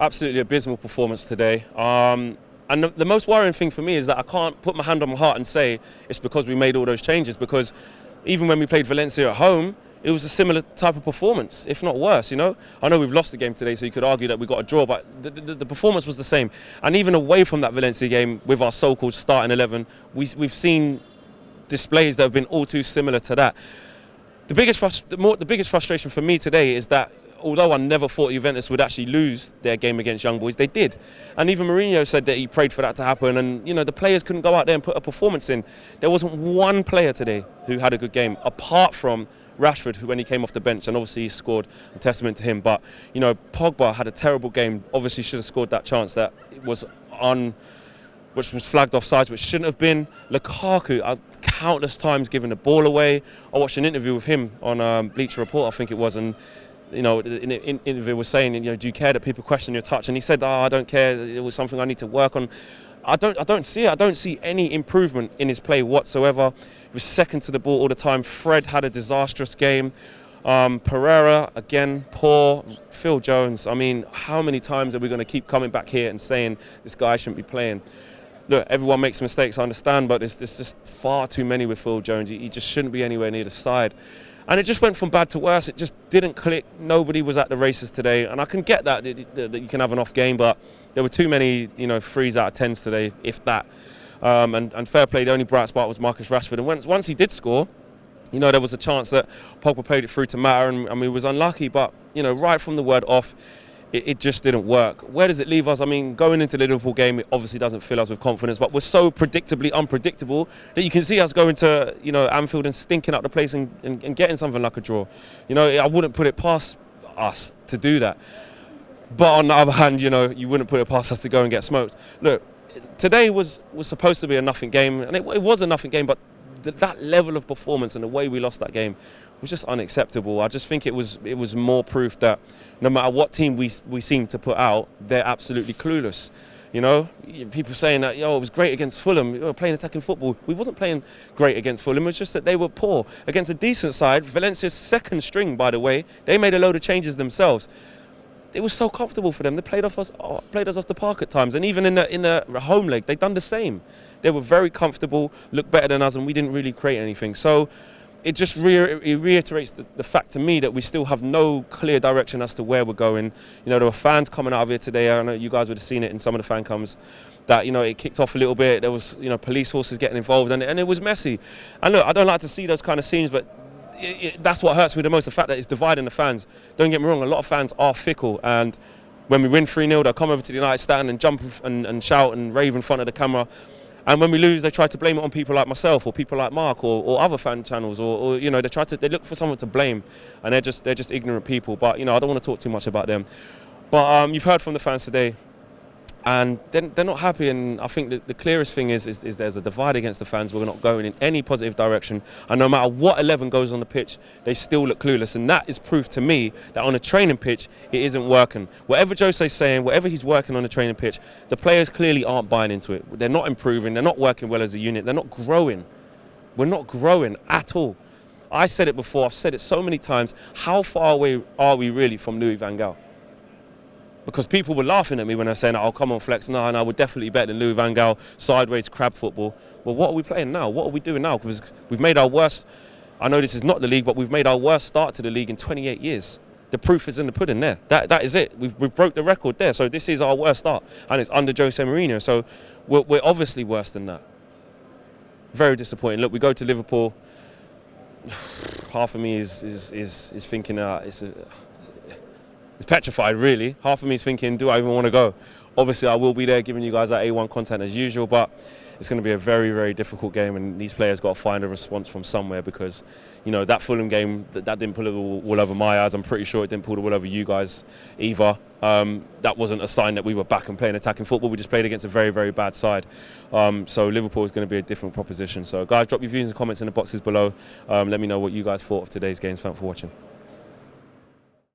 Absolutely abysmal performance today. And the most worrying thing for me is that I can't put my hand on my heart and say it's because we made all those changes, because even when we played Valencia at home, it was a similar type of performance, if not worse, you know? I know we've lost the game today, so you could argue that we got a draw, but the performance was the same. And even away from that Valencia game, with our so-called starting 11, we've seen displays that have been all too similar to that. The biggest frustration for me today is that although I never thought Juventus would actually lose their game against Young Boys, they did. And even Mourinho said that he prayed for that to happen, and you know, the players couldn't go out there and put a performance in. There wasn't one player today who had a good game, apart from Rashford, who when he came off the bench, and obviously he scored, a testament to him. But you know, Pogba had a terrible game, obviously should have scored that chance that was which was flagged offsides, which shouldn't have been. Lukaku, countless times giving the ball away. I watched an interview with him on Bleacher Report, I think it was, and you know, in the interview was saying, you know, do you care that people question your touch? And he said, I don't care. It was something I need to work on. I don't see it. I don't see any improvement in his play whatsoever. He was second to the ball all the time. Fred had a disastrous game. Pereira, again, poor. Phil Jones, I mean, how many times are we going to keep coming back here and saying this guy shouldn't be playing? Look, everyone makes mistakes, I understand, but there's just far too many with Phil Jones. He just shouldn't be anywhere near the side. And it just went from bad to worse. It just didn't click. Nobody was at the races today. And I can get that you can have an off game, but there were too many, you know, 3s out of 10s today, if that. And fair play, the only bright spot was Marcus Rashford. And once he did score, you know, there was a chance that Pogba played it through to Mata, and I mean, he was unlucky. But, you know, right from the word off, it just didn't work. Where does it leave us? I mean, going into the Liverpool game, it obviously doesn't fill us with confidence, but we're so predictably unpredictable that you can see us going to, you know, Anfield and stinking up the place and getting something like a draw. You know, I wouldn't put it past us to do that. But on the other hand, you know, you wouldn't put it past us to go and get smoked. Look, today was supposed to be a nothing game, and it was a nothing game, but that level of performance and the way we lost that game was just unacceptable. I just think it was more proof that no matter what team we seem to put out, they're absolutely clueless. You know, people saying that, it was great against Fulham, we were playing attacking football. We wasn't playing great against Fulham, it was just that they were poor. Against a decent side, Valencia's second string, by the way, they made a load of changes themselves. It was so comfortable for them. They played us off the park at times, and even in the home leg, they'd done the same. They were very comfortable, looked better than us, and we didn't really create anything. So it just reiterates the fact to me that we still have no clear direction as to where we're going. You know, there were fans coming out of here today. I know you guys would have seen it in some of the fan cams, that, you know, it kicked off a little bit. There was, you know, police forces getting involved, and it was messy. And look, I don't like to see those kind of scenes, but that's what hurts me the most, the fact that it's dividing the fans. Don't get me wrong, a lot of fans are fickle, and when we win 3-0, they'll come over to the United stand and jump and shout and rave in front of the camera. And when we lose, they try to blame it on people like myself or people like Mark or other fan channels, or you know, they look for someone to blame, and they're just ignorant people. But you know, I don't want to talk too much about them. But you've heard from the fans today, and they're not happy. And I think that the clearest thing is there's a divide against the fans. We're not going in any positive direction, and no matter what 11 goes on the pitch, they still look clueless. And that is proof to me that on a training pitch, it isn't working. Whatever Jose's saying, whatever he's working on the training pitch, the players clearly aren't buying into it. They're not improving. They're not working well as a unit. They're not growing. We're not growing at all. I said it before. I've said it so many times. How far away are we really from Louis van Gaal? Because people were laughing at me when I was saying, oh, come on, Flex, no, and I would definitely bet than Louis van Gaal, sideways crab football. Well, what are we playing now? What are we doing now? Because we've made our worst, I know this is not the league, but we've made our worst start to the league in 28 years. The proof is in the pudding there. That is it. We've broke the record there. So this is our worst start, and it's under Jose Mourinho. So we're obviously worse than that. Very disappointing. Look, we go to Liverpool. Half of me is thinking it's petrified, really. Half of me is thinking, do I even want to go? Obviously, I will be there giving you guys that A1 content as usual, but it's going to be a very, very difficult game, and these players got to find a response from somewhere, because, you know, that Fulham game, that didn't pull the wool over my eyes. I'm pretty sure it didn't pull the wool over you guys either. That wasn't a sign that we were back and playing attacking football. We just played against a very, very bad side. So Liverpool is going to be a different proposition. So, guys, drop your views and comments in the boxes below. Let me know what you guys thought of today's games. Thanks for watching.